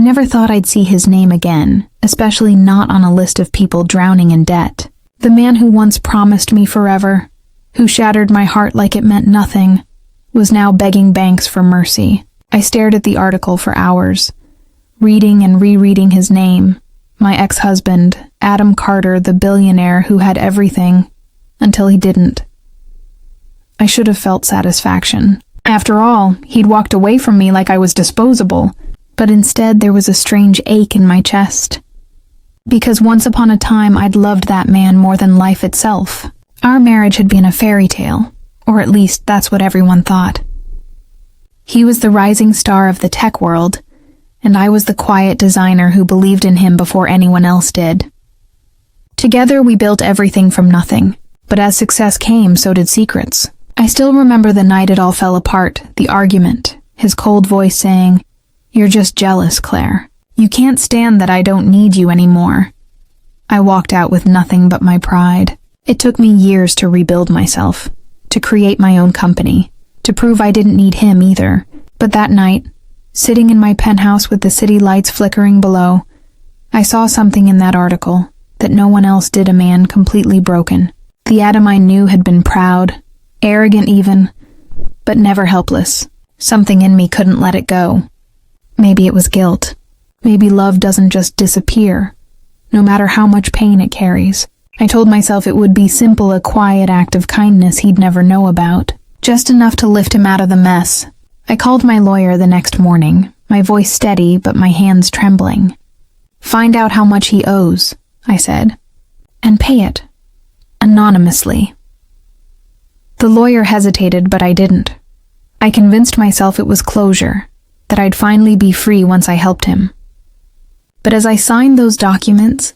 never thought I'd see his name again, especially not on a list of people drowning in debt. The man who once promised me forever, who shattered my heart like it meant nothing, was now begging banks for mercy. I stared at the article for hours, reading and rereading his name, my ex-husband, Adam Carter, the billionaire who had everything, until he didn't. I should have felt satisfaction. After all, he'd walked away from me like I was disposable, but instead there was a strange ache in my chest. Because once upon a time I'd loved that man more than life itself. Our marriage had been a fairy tale, or at least that's what everyone thought. He was the rising star of the tech world, and I was the quiet designer who believed in him before anyone else did. Together we built everything from nothing, but as success came, so did secrets. I still remember the night it all fell apart, the argument, his cold voice saying, "You're just jealous, Claire. You can't stand that I don't need you anymore." I walked out with nothing but my pride. It took me years to rebuild myself, to create my own company, to prove I didn't need him either. But that night, sitting in my penthouse with the city lights flickering below, I saw something in that article that no one else did. A man completely broken. The Adam I knew had been proud, arrogant even, but never helpless. Something in me couldn't let it go. Maybe it was guilt. Maybe love doesn't just disappear, no matter how much pain it carries. I told myself it would be simple, a quiet act of kindness he'd never know about, just enough to lift him out of the mess. I called my lawyer the next morning, my voice steady but my hands trembling. "Find out how much he owes," I said, "and pay it, anonymously." The lawyer hesitated, but I didn't. I convinced myself it was closure, that I'd finally be free once I helped him. But as I signed those documents,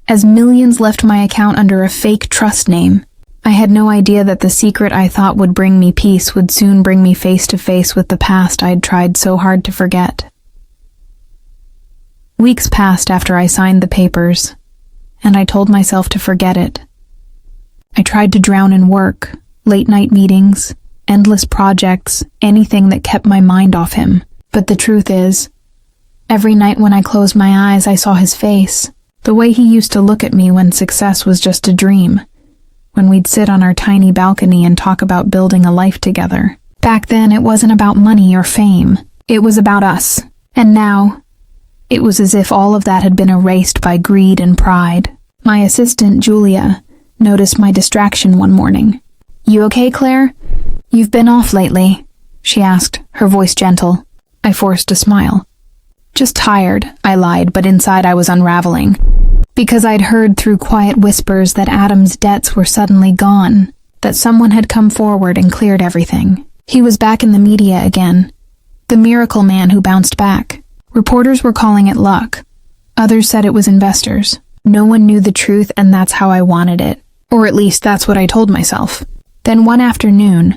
as millions left my account under a fake trust name, I had no idea that the secret I thought would bring me peace would soon bring me face to face with the past I'd tried so hard to forget. Weeks passed after I signed the papers, and I told myself to forget it. I tried to drown in work, late-night meetings, endless projects, anything that kept my mind off him. But the truth is, every night when I closed my eyes I saw his face, the way he used to look at me when success was just a dream, when we'd sit on our tiny balcony and talk about building a life together. Back then it wasn't about money or fame, it was about us. And now, it was as if all of that had been erased by greed and pride. My assistant, Julia, noticed my distraction one morning. "You okay, Claire? You've been off lately," she asked, her voice gentle. I forced a smile. "Just tired," I lied, but inside I was unraveling. Because I'd heard through quiet whispers that Adam's debts were suddenly gone, that someone had come forward and cleared everything. He was back in the media again. The miracle man who bounced back. Reporters were calling it luck. Others said it was investors. No one knew the truth, and that's how I wanted it. Or at least that's what I told myself. Then one afternoon,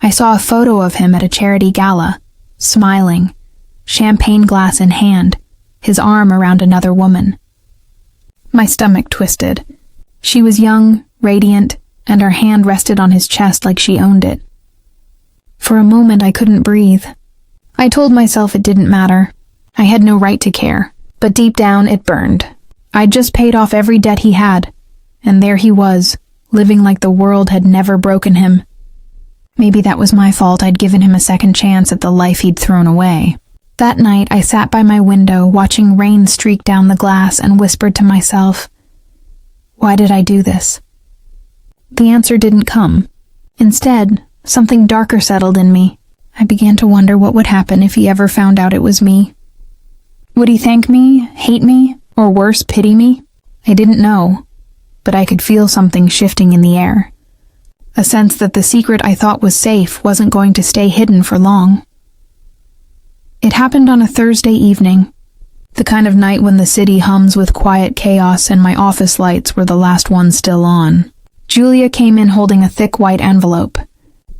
I saw a photo of him at a charity gala, smiling, champagne glass in hand, his arm around another woman. My stomach twisted. She was young, radiant, and her hand rested on his chest like she owned it. For a moment I couldn't breathe. I told myself it didn't matter. I had no right to care. But deep down it burned. I'd just paid off every debt he had, and there he was, living like the world had never broken him. Maybe that was my fault. I'd given him a second chance at the life he'd thrown away. That night I sat by my window watching rain streak down the glass and whispered to myself, "Why did I do this?" The answer didn't come. Instead, something darker settled in me. I began to wonder what would happen if he ever found out it was me. Would he thank me, hate me, or worse, pity me? I didn't know, but I could feel something shifting in the air. A sense that the secret I thought was safe wasn't going to stay hidden for long. It happened on a Thursday evening, the kind of night when the city hums with quiet chaos and my office lights were the last ones still on. Julia came in holding a thick white envelope.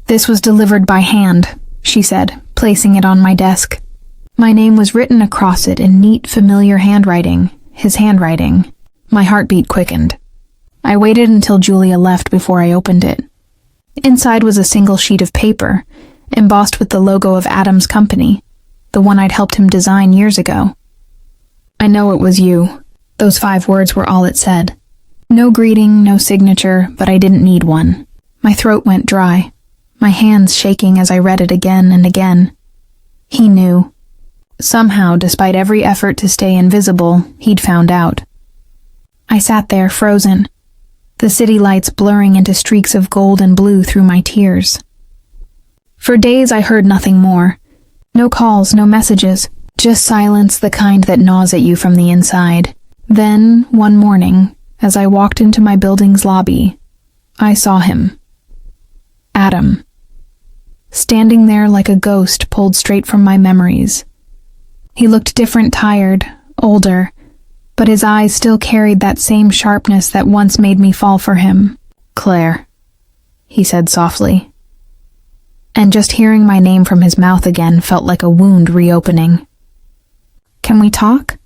"This was delivered by hand," she said, placing it on my desk. My name was written across it in neat, familiar handwriting, his handwriting. My heartbeat quickened. I waited until Julia left before I opened it. Inside was a single sheet of paper, embossed with the logo of Adam's company, the one I'd helped him design years ago. I know it was you." Those 5 words were all it said. No greeting, no signature, but I didn't need one. My throat went dry, my hands shaking as I read it again and again. He knew. Somehow, despite every effort to stay invisible, he'd found out. I sat there, frozen, the city lights blurring into streaks of gold and blue through my tears. For days I heard nothing more. No calls, no messages, just silence, the kind that gnaws at you from the inside. Then, one morning, as I walked into my building's lobby, I saw him. Adam. Standing there like a ghost pulled straight from my memories. He looked different, tired, older, but his eyes still carried that same sharpness that once made me fall for him. "Claire," he said softly. And just hearing my name from his mouth again felt like a wound reopening. "Can we talk?"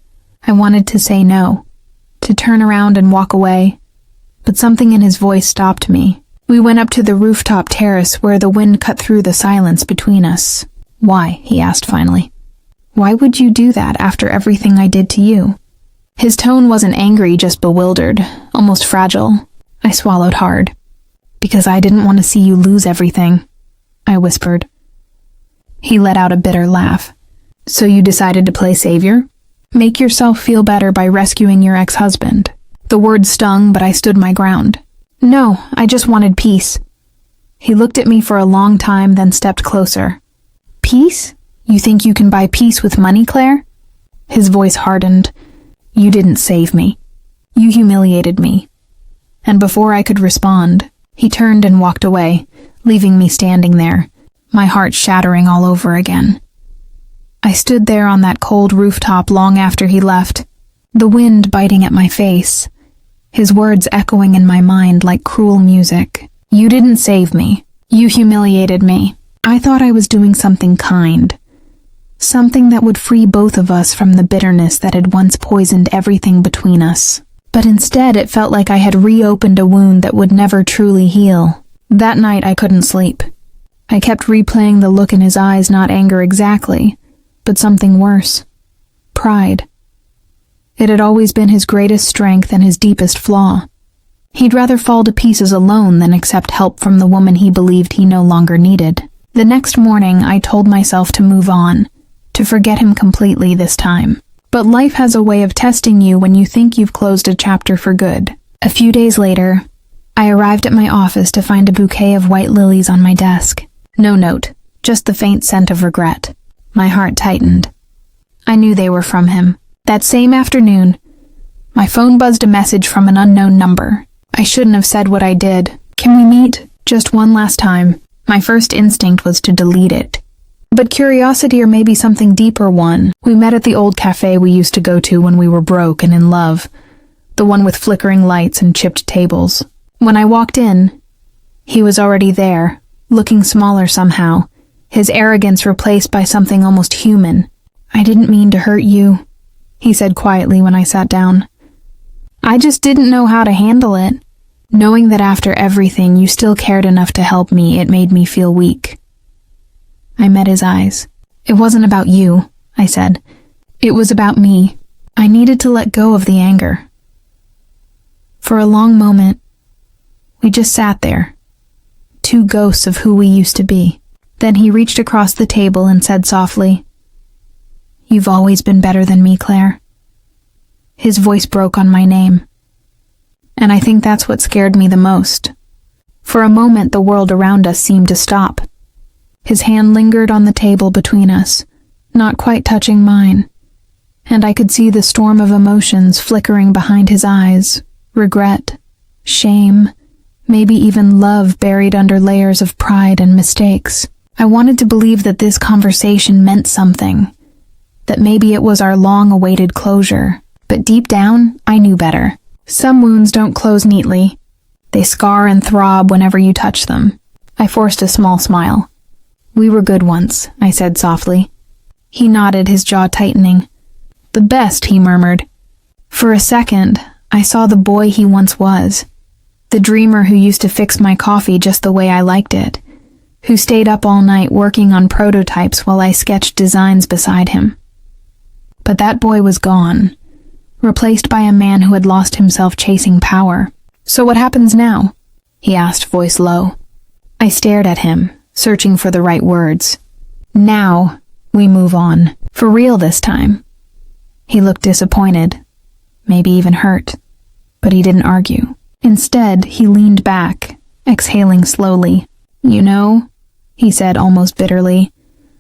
I wanted to say no, to turn around and walk away, but something in his voice stopped me. We went up to the rooftop terrace where the wind cut through the silence between us. "Why?" he asked finally. "Why would you do that after everything I did to you?" His tone wasn't angry, just bewildered, almost fragile. I swallowed hard. "Because I didn't want to see you lose everything," I whispered. He let out a bitter laugh. "So you decided to play savior? Make yourself feel better by rescuing your ex-husband?" The words stung, but I stood my ground. "No, I just wanted peace." He looked at me for a long time, then stepped closer. "Peace? You think you can buy peace with money, Claire?" His voice hardened. "You didn't save me. You humiliated me." And before I could respond, he turned and walked away, leaving me standing there, my heart shattering all over again. I stood there on that cold rooftop long after he left, the wind biting at my face, his words echoing in my mind like cruel music. "You didn't save me. You humiliated me. I thought I was doing something kind. Something that would free both of us from the bitterness that had once poisoned everything between us. But instead it felt like I had reopened a wound that would never truly heal." That night I couldn't sleep. I kept replaying the look in his eyes, not anger exactly, but something worse. Pride. It had always been his greatest strength and his deepest flaw. He'd rather fall to pieces alone than accept help from the woman he believed he no longer needed. The next morning I told myself to move on, to forget him completely this time. But life has a way of testing you when you think you've closed a chapter for good. A few days later, I arrived at my office to find a bouquet of white lilies on my desk. No note, just the faint scent of regret. My heart tightened. I knew they were from him. That same afternoon, my phone buzzed a message from an unknown number. I shouldn't have said what I did. "Can we meet? Just one last time." My first instinct was to delete it. But curiosity, or maybe something deeper, won. We met at the old cafe we used to go to when we were broke and in love. The one with flickering lights and chipped tables. When I walked in, he was already there, looking smaller somehow, his arrogance replaced by something almost human. "I didn't mean to hurt you," he said quietly when I sat down. "I just didn't know how to handle it. Knowing that after everything you still cared enough to help me, it made me feel weak." I met his eyes. "It wasn't about you," I said. "It was about me. I needed to let go of the anger." For a long moment, we just sat there, two ghosts of who we used to be. Then he reached across the table and said softly, "You've always been better than me, Claire." His voice broke on my name. And I think that's what scared me the most. For a moment, the world around us seemed to stop. His hand lingered on the table between us, not quite touching mine, and I could see the storm of emotions flickering behind his eyes, regret, shame, maybe even love buried under layers of pride and mistakes. I wanted to believe that this conversation meant something, that maybe it was our long-awaited closure, but deep down, I knew better. Some wounds don't close neatly. They scar and throb whenever you touch them. I forced a small smile. "We were good once," I said softly. He nodded, his jaw tightening. "The best," he murmured. For a second, I saw the boy he once was, the dreamer who used to fix my coffee just the way I liked it, who stayed up all night working on prototypes while I sketched designs beside him. But that boy was gone, replaced by a man who had lost himself chasing power. "So what happens now?" he asked, voice low. I stared at him, searching for the right words. "Now, we move on. For real this time." He looked disappointed, maybe even hurt, but he didn't argue. Instead, he leaned back, exhaling slowly. "You know," he said almost bitterly,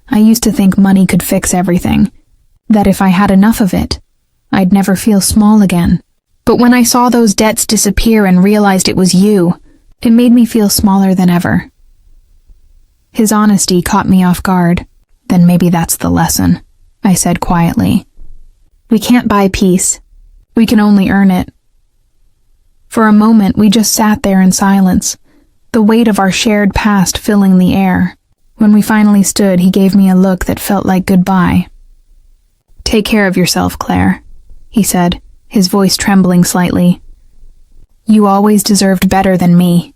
"I used to think money could fix everything, that if I had enough of it, I'd never feel small again. But when I saw those debts disappear and realized it was you, it made me feel smaller than ever." His honesty caught me off guard. "Then maybe that's the lesson," I said quietly. "We can't buy peace. We can only earn it." For a moment, we just sat there in silence, the weight of our shared past filling the air. When we finally stood, he gave me a look that felt like goodbye. "Take care of yourself, Claire," he said, his voice trembling slightly. "You always deserved better than me."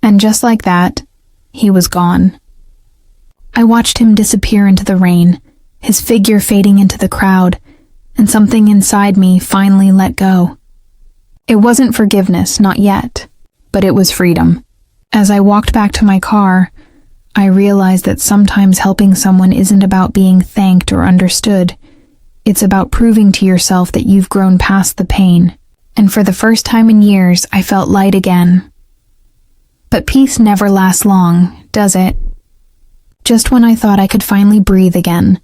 And just like that, he was gone. I watched him disappear into the rain, his figure fading into the crowd, and something inside me finally let go. It wasn't forgiveness, not yet, but it was freedom. As I walked back to my car, I realized that sometimes helping someone isn't about being thanked or understood. It's about proving to yourself that you've grown past the pain. And for the first time in years, I felt light again. But peace never lasts long, does it? Just when I thought I could finally breathe again,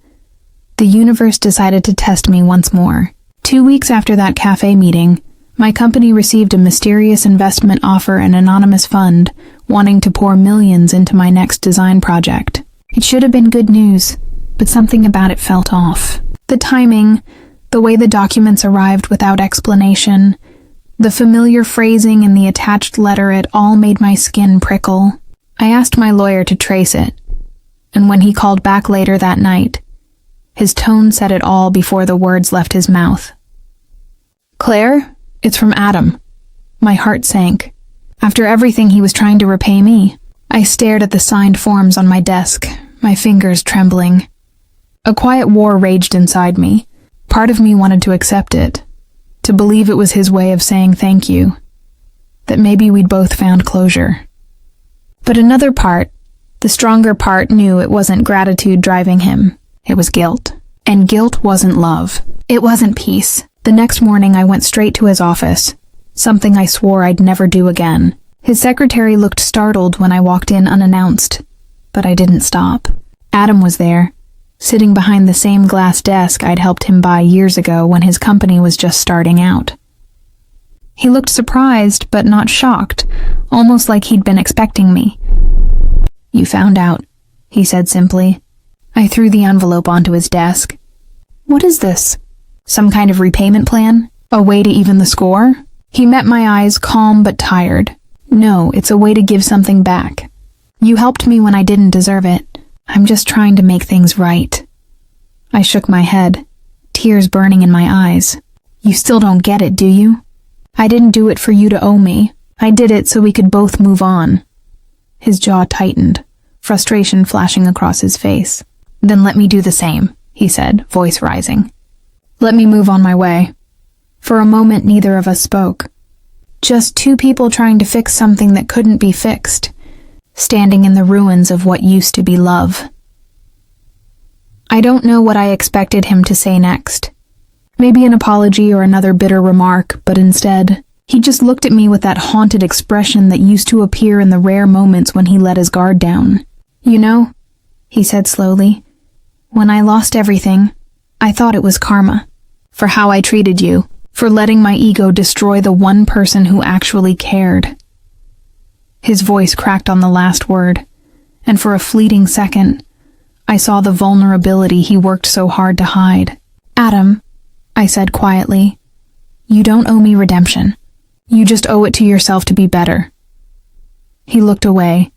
the universe decided to test me once more. 2 weeks after that cafe meeting, my company received a mysterious investment offer, an anonymous fund, wanting to pour millions into my next design project. It should have been good news, but something about it felt off. The timing, the way the documents arrived without explanation, the familiar phrasing in the attached letter, it all made my skin prickle. I asked my lawyer to trace it, and when he called back later that night, his tone said it all before the words left his mouth. "Claire, it's from Adam." My heart sank. After everything he was trying to repay me, I stared at the signed forms on my desk, my fingers trembling. A quiet war raged inside me. Part of me wanted to accept it, to believe it was his way of saying thank you, that maybe we'd both found closure. But another part, the stronger part, knew it wasn't gratitude driving him. It was guilt. And guilt wasn't love. It wasn't peace. The next morning I went straight to his office, something I swore I'd never do again. His secretary looked startled when I walked in unannounced, but I didn't stop. Adam was there, sitting behind the same glass desk I'd helped him buy years ago when his company was just starting out. He looked surprised, but not shocked, almost like he'd been expecting me. "You found out," he said simply. I threw the envelope onto his desk. "What is this? Some kind of repayment plan? A way to even the score?" He met my eyes, calm but tired. "No, it's a way to give something back. You helped me when I didn't deserve it. I'm just trying to make things right." I shook my head, tears burning in my eyes. "You still don't get it, do you? I didn't do it for you to owe me. I did it so we could both move on." His jaw tightened, frustration flashing across his face. "Then let me do the same," he said, voice rising. "Let me move on my way." For a moment, neither of us spoke. Just two people trying to fix something that couldn't be fixed, standing in the ruins of what used to be love. I don't know what I expected him to say next. Maybe an apology or another bitter remark, but instead, he just looked at me with that haunted expression that used to appear in the rare moments when he let his guard down. "You know," he said slowly, "when I lost everything, I thought it was karma, for how I treated you, for letting my ego destroy the one person who actually cared." His voice cracked on the last word, and for a fleeting second, I saw the vulnerability he worked so hard to hide. "Adam," I said quietly, "you don't owe me redemption. You just owe it to yourself to be better." He looked away,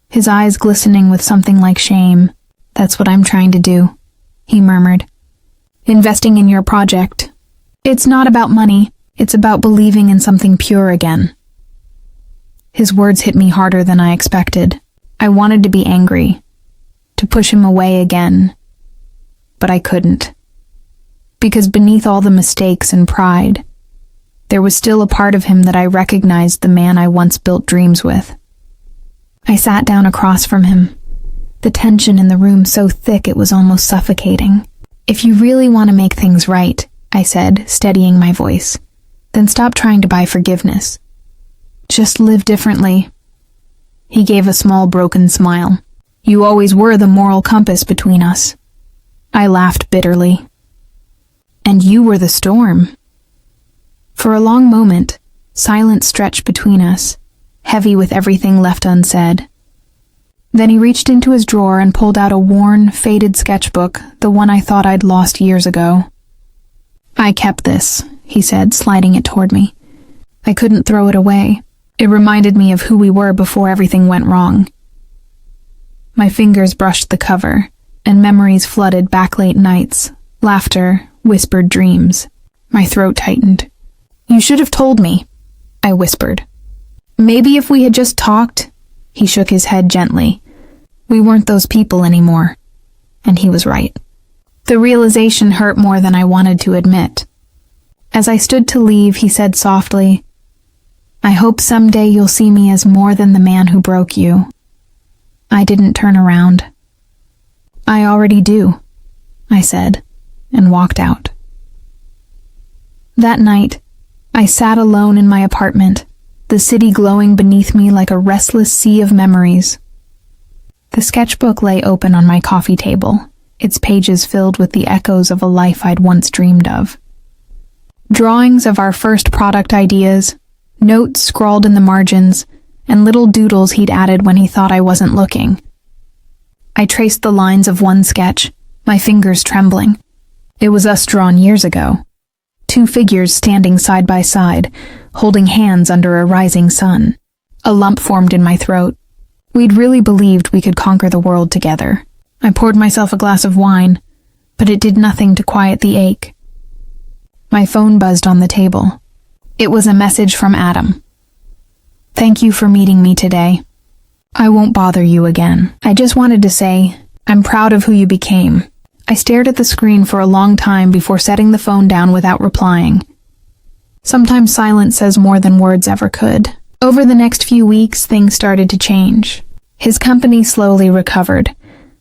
his eyes glistening with something like shame. "That's what I'm trying to do," he murmured. "Investing in your project. It's not about money, it's about believing in something pure again." His words hit me harder than I expected. I wanted to be angry, to push him away again, but I couldn't. because beneath all the mistakes and pride, there was still a part of him that I recognized the man I once built dreams with. I sat down across from him, the tension in the room so thick it was almost suffocating. "If you really want to make things right," I said, steadying my voice, "then stop trying to buy forgiveness. Just live differently." He gave a small broken smile. "You always were the moral compass between us." I laughed bitterly. "And you were the storm." For a long moment, silence stretched between us, heavy with everything left unsaid. Then he reached into his drawer and pulled out a worn, faded sketchbook, the one I thought I'd lost years ago. "I kept this," he said, sliding it toward me. "I couldn't throw it away. It reminded me of who we were before everything went wrong." My fingers brushed the cover, and memories flooded back late nights, laughter, whispered dreams. My throat tightened. "You should have told me," I whispered. "Maybe if we had just talked." He shook his head gently. "We weren't those people anymore." And he was right. The realization hurt more than I wanted to admit. As I stood to leave, he said softly, "I hope someday you'll see me as more than the man who broke you." I didn't turn around. "I already do," I said, and walked out. That night, I sat alone in my apartment, the city glowing beneath me like a restless sea of memories. The sketchbook lay open on my coffee table, its pages filled with the echoes of a life I'd once dreamed of. Drawings of our first product ideas, notes scrawled in the margins, and little doodles he'd added when he thought I wasn't looking. I traced the lines of one sketch, my fingers trembling. It was us drawn years ago. Two figures standing side by side, holding hands under a rising sun. A lump formed in my throat. We'd really believed we could conquer the world together. I poured myself a glass of wine, but it did nothing to quiet the ache. My phone buzzed on the table. It was a message from Adam. "Thank you for meeting me today. I won't bother you again. I just wanted to say, I'm proud of who you became." I stared at the screen for a long time before setting the phone down without replying. Sometimes silence says more than words ever could. Over the next few weeks, things started to change. His company slowly recovered,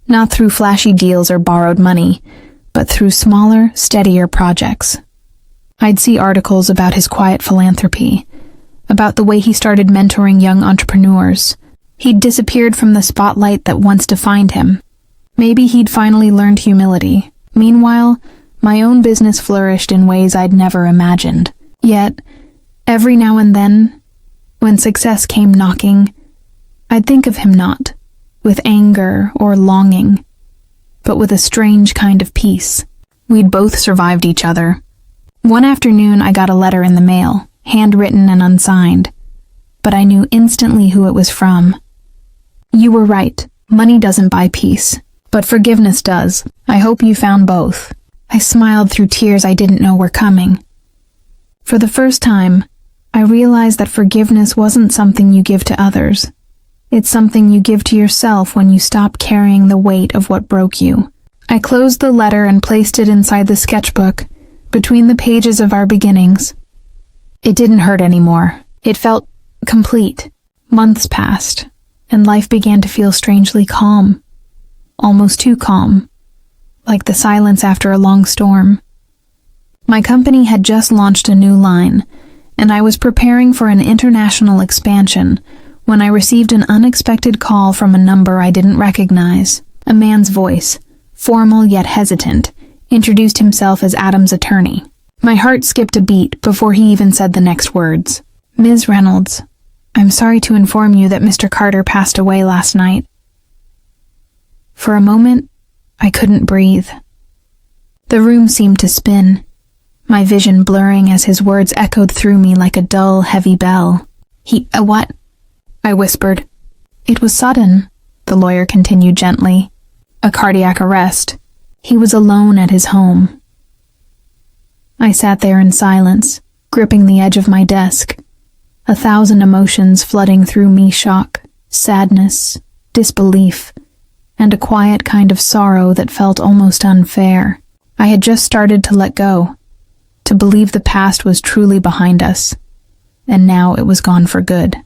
not through flashy deals or borrowed money, but through smaller, steadier projects. I'd see articles about his quiet philanthropy, about the way he started mentoring young entrepreneurs. He'd disappeared from the spotlight that once defined him. Maybe he'd finally learned humility. Meanwhile, my own business flourished in ways I'd never imagined. Yet, every now and then, when success came knocking, I'd think of him not with anger or longing, but with a strange kind of peace. We'd both survived each other. One afternoon, I got a letter in the mail, handwritten and unsigned, but I knew instantly who it was from. "You were right. Money doesn't buy peace, but forgiveness does. I hope you found both." I smiled through tears I didn't know were coming. For the first time, I realized that forgiveness wasn't something you give to others. It's something you give to yourself when you stop carrying the weight of what broke you. I closed the letter and placed it inside the sketchbook, between the pages of our beginnings. It didn't hurt anymore. It felt complete. Months passed, and life began to feel strangely calm. Almost too calm, like the silence after a long storm. My company had just launched a new line, and I was preparing for an international expansion when I received an unexpected call from a number I didn't recognize. A man's voice, formal yet hesitant, introduced himself as Adam's attorney. My heart skipped a beat before he even said the next words. "Ms. Reynolds, I'm sorry to inform you that Mr. Carter passed away last night." For a moment, I couldn't breathe. The room seemed to spin, my vision blurring as his words echoed through me like a dull, heavy bell. What?" I whispered. "It was sudden," the lawyer continued gently. "A cardiac arrest. He was alone at his home." I sat there in silence, gripping the edge of my desk, 1,000 emotions flooding through me: shock, sadness, disbelief, and a quiet kind of sorrow that felt almost unfair. I had just started to let go, to believe the past was truly behind us, and now it was gone for good.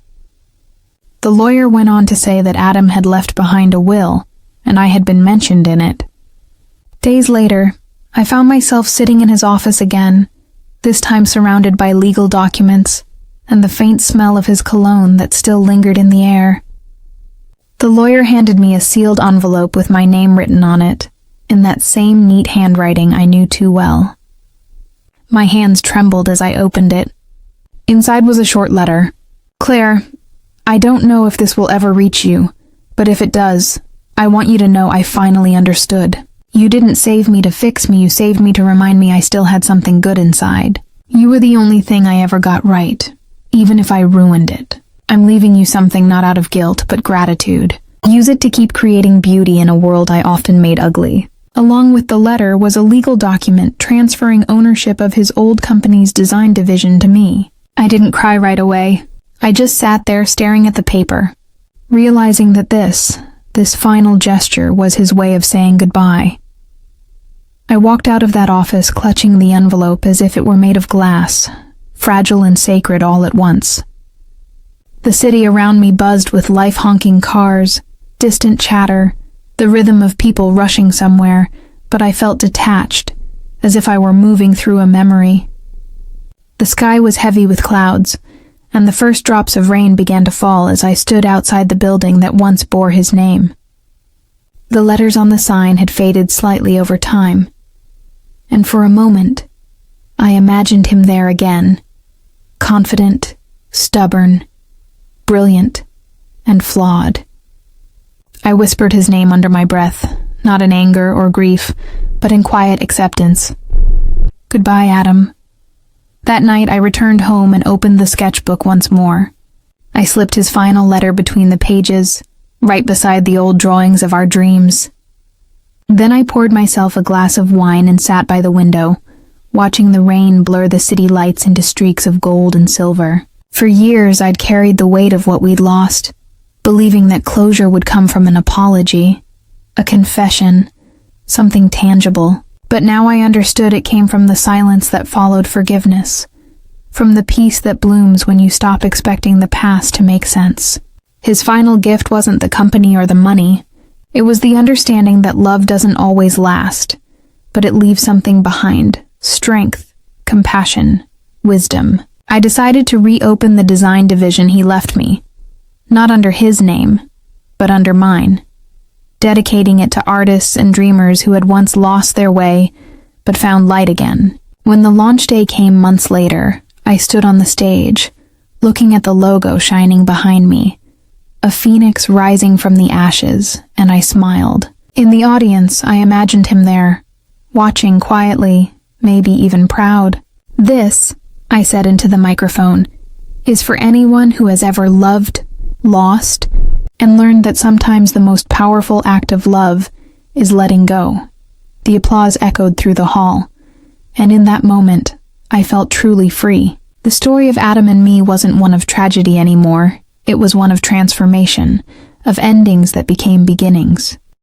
The lawyer went on to say that Adam had left behind a will, and I had been mentioned in it. Days later, I found myself sitting in his office again, this time surrounded by legal documents and the faint smell of his cologne that still lingered in the air. The lawyer handed me a sealed envelope with my name written on it, in that same neat handwriting I knew too well. My hands trembled as I opened it. Inside was a short letter. "Claire, I don't know if this will ever reach you, but if it does, I want you to know I finally understood. You didn't save me to fix me, you saved me to remind me I still had something good inside. You were the only thing I ever got right, even if I ruined it. I'm leaving you something not out of guilt, but gratitude. Use it to keep creating beauty in a world I often made ugly." Along with the letter was a legal document transferring ownership of his old company's design division to me. I didn't cry right away. I just sat there staring at the paper, realizing that this final gesture was his way of saying goodbye. I walked out of that office clutching the envelope as if it were made of glass, fragile and sacred all at once. The city around me buzzed with life-honking cars, distant chatter, the rhythm of people rushing somewhere, but I felt detached, as if I were moving through a memory. The sky was heavy with clouds, and the first drops of rain began to fall as I stood outside the building that once bore his name. The letters on the sign had faded slightly over time, and for a moment, I imagined him there again, confident, stubborn, brilliant, and flawed. I whispered his name under my breath, not in anger or grief, but in quiet acceptance. "Goodbye, Adam." That night I returned home and opened the sketchbook once more. I slipped his final letter between the pages, right beside the old drawings of our dreams. Then I poured myself a glass of wine and sat by the window, watching the rain blur the city lights into streaks of gold and silver. For years I'd carried the weight of what we'd lost, believing that closure would come from an apology, a confession, something tangible. But now I understood it came from the silence that followed forgiveness, from the peace that blooms when you stop expecting the past to make sense. His final gift wasn't the company or the money. It was the understanding that love doesn't always last, but it leaves something behind: strength, compassion, wisdom. I decided to reopen the design division he left me, not under his name, but under mine, dedicating it to artists and dreamers who had once lost their way, but found light again. When the launch day came months later, I stood on the stage, looking at the logo shining behind me, a phoenix rising from the ashes, and I smiled. In the audience, I imagined him there, watching quietly, maybe even proud. "This," I said into the microphone, "is for anyone who has ever loved, lost, and learned that sometimes the most powerful act of love is letting go." The applause echoed through the hall, and in that moment, I felt truly free. The story of Adam and me wasn't one of tragedy anymore. It was one of transformation, of endings that became beginnings.